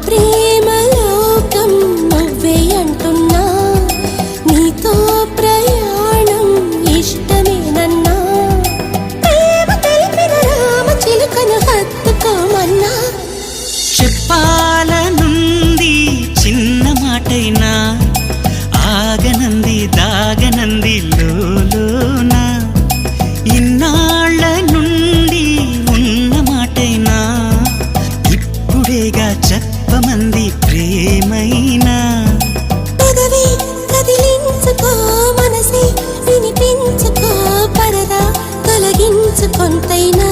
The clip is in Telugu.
ప్రేమ లోకం నువ్వే అంటున్నా నీతో ప్రయాణం ఇష్టమేనన్నా ప్రేమ తెలిపిన రామ చిలుకను హత్తుకోమన్నా చెప్పాలనుంది చిన్న మాటైనా ఆగనంది దాగనంది లోలోనా ఇన్నాళ్ళ నుండి ఉన్న మాటైనా ఇప్పుడేగా చెప్పమంది ప్రేమైనా పెదవి కదిలించుకో మనసే వినిపించుకో పరదా తొలగించు కొంతైనా